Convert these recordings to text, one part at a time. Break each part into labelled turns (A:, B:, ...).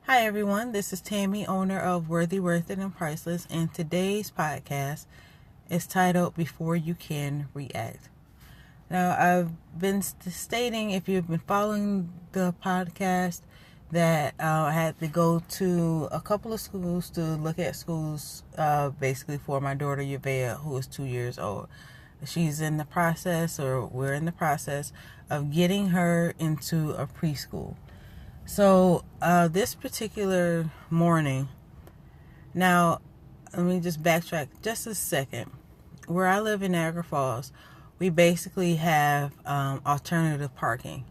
A: Hi everyone, this is Tammy, owner of Worthy, Worth It, and Priceless, and today's podcast is titled Before You Can React. Now, I've been stating, if you've been following the podcast, that I had to go to a couple of schools to look at schools, basically for my daughter, Yavea, who is 2 years old. She's in the process, or we're in the process, of getting her into a preschool. So, this particular morning, now, let me just backtrack just a second. Where I live in Niagara Falls, we basically have alternative parking.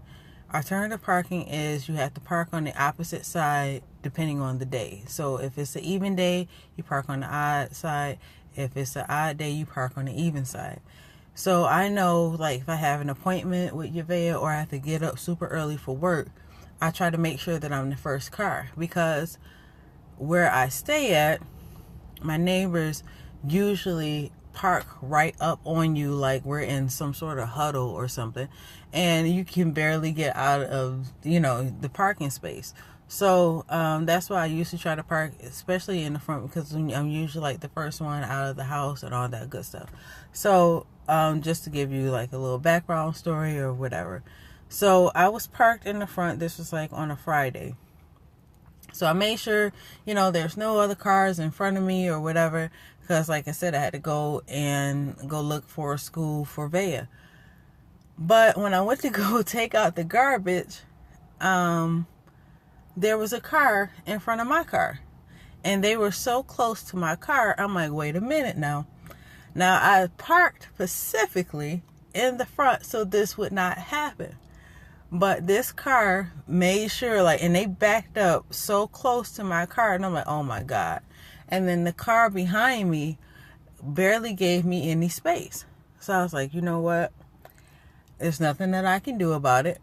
A: Alternative parking is you have to park on the opposite side depending on the day. So, if it's an even day, you park on the odd side. If it's an odd day, you park on the even side. So, I know, like, if I have an appointment with Yavea or I have to get up super early for work, I try to make sure that I'm the first car, because where I stay at, my neighbors usually park right up on you like we're in some sort of huddle or something, and you can barely get out of, the parking space. So that's why I used to try to park, especially in the front, because I'm usually like the first one out of the house and all that good stuff. So just to give you like a little background story or whatever. So I was parked in the front. This was like on a Friday. So I made sure, there's no other cars in front of me or whatever. Because like I said, I had to go look for a school for Vea. But when I went to go take out the garbage, there was a car in front of my car. And they were so close to my car, I'm like, wait a minute now. Now I parked specifically in the front so this would not happen. But this car made sure, and they backed up so close to my car, and I'm like, oh my God. And then the car behind me barely gave me any space. So I was like, you know what? There's nothing that I can do about it.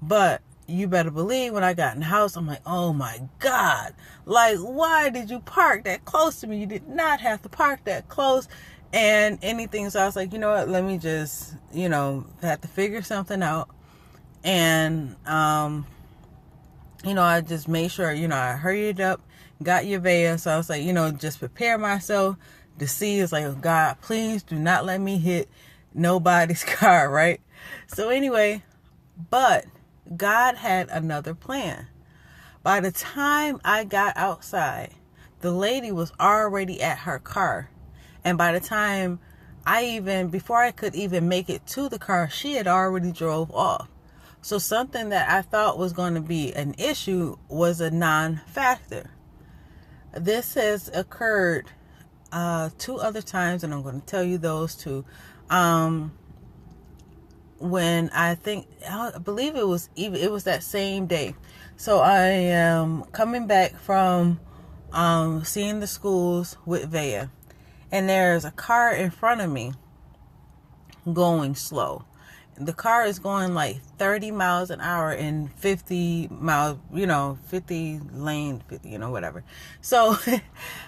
A: But you better believe when I got in the house, I'm like, oh my God. Like, why did you park that close to me? You did not have to park that close and anything. So I was like, you know what? Let me just, have to figure something out. And, I just made sure, I hurried up, got Yavea. So I was like, just prepare myself to see. It's like, oh God, please do not let me hit nobody's car, right? So anyway, but God had another plan. By the time I got outside, the lady was already at her car. And by the time before I could even make it to the car, she had already drove off. So something that I thought was going to be an issue was a non-factor. This has occurred 2 other times, and I'm going to tell you those two. When I believe it was that same day. So I am coming back from seeing the schools with Vea, and there's a car in front of me going slow. The car is going like 30 miles an hour in 50 miles, 50 lane, 50, whatever. So,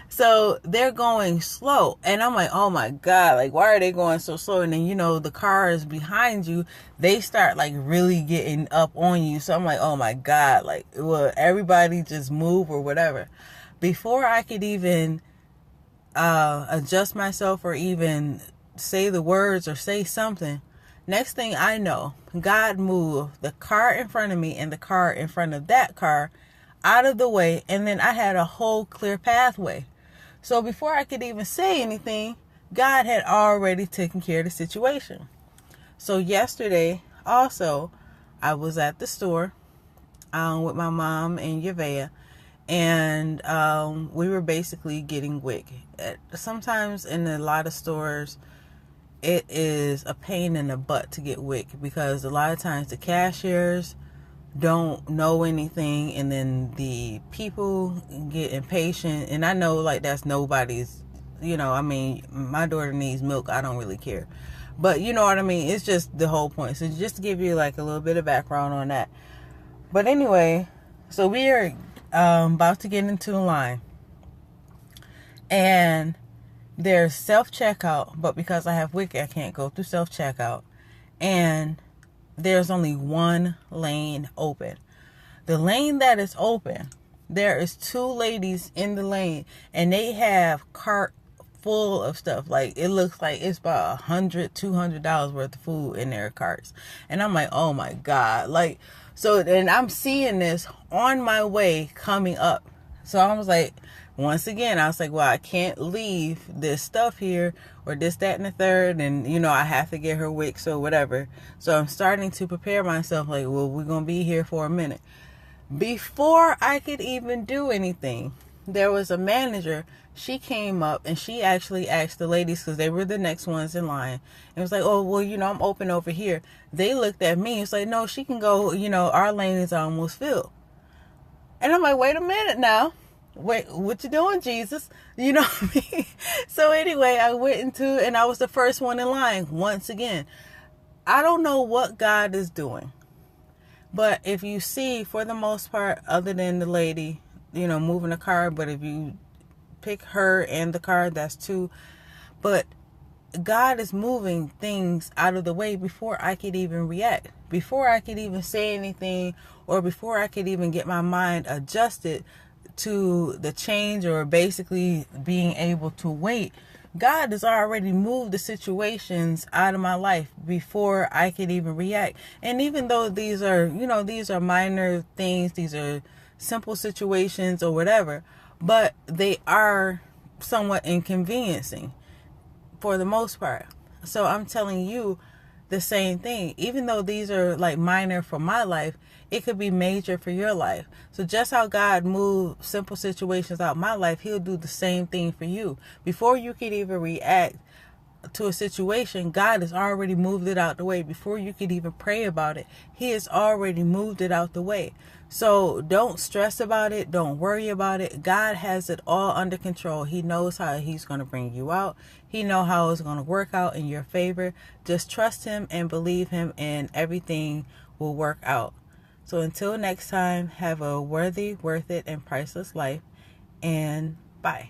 A: so they're going slow. And I'm like, oh my God, like, why are they going so slow? And then, the cars behind you, they start like really getting up on you. So I'm like, oh my God, like, will everybody just move or whatever? Before I could even adjust myself or even say the words or say something, next thing I know, God moved the car in front of me and the car in front of that car out of the way. And then I had a whole clear pathway. So before I could even say anything, God had already taken care of the situation. So yesterday, also, I was at the store with my mom and Yavea. And we were basically getting WIC. Sometimes in a lot of stores, it is a pain in the butt to get WIC, because a lot of times the cashiers don't know anything, and then the people get impatient. And I know, like, that's nobody's, my daughter needs milk. I don't really care. But you know what I mean? It's just the whole point. So just to give you like a little bit of background on that. But anyway, so we are about to get into the line. And there's self-checkout, but because I have WIC, I can't go through self-checkout. And there's only one lane open. The lane that is open there is two ladies in the lane, and they have cart full of stuff. Like, it looks like it's about $100-$200 worth of food in their carts. And I'm like, oh my God. Like, so, and I'm seeing this on my way coming up. So I was like, once again, I was like, well, I can't leave this stuff here, or this, that, and the third. And, you know, I have to get her Wix or whatever. So I'm starting to prepare myself, like, well, we're going to be here for a minute. Before I could even do anything, there was a manager. She came up and she actually asked the ladies, because they were the next ones in line. It was like, oh, well, you know, I'm open over here. They looked at me. It's like, no, she can go. You know, our lane is almost filled. And I'm like, wait a minute now. Wait, what you doing, Jesus? You know what I mean? So anyway, I went into, and I was the first one in line once again. I don't know what God is doing. But if you see, for the most part, other than the lady, you know, moving the car, but if you pick her and the car, that's two. But God is moving things out of the way before I could even react, before I could even say anything, or before I could even get my mind adjusted to the change, or basically being able to wait. God has already moved the situations out of my life before I could even react. And even though these are, you know, these are minor things, these are simple situations or whatever, but they are somewhat inconveniencing for the most part. So I'm telling you the same thing. Even though these are like minor for my life, it could be major for your life. So just how God moved simple situations out of my life, he'll do the same thing for you. Before you can even react to a situation, God has already moved it out the way. Before you could even pray about it, he has already moved it out the way. So don't stress about it. Don't worry about it. God has it all under control. He knows how he's going to bring you out. He knows how it's going to work out in your favor. Just trust him and believe him, and everything will work out. So until next time, have a worthy, worth it, and priceless life. And bye.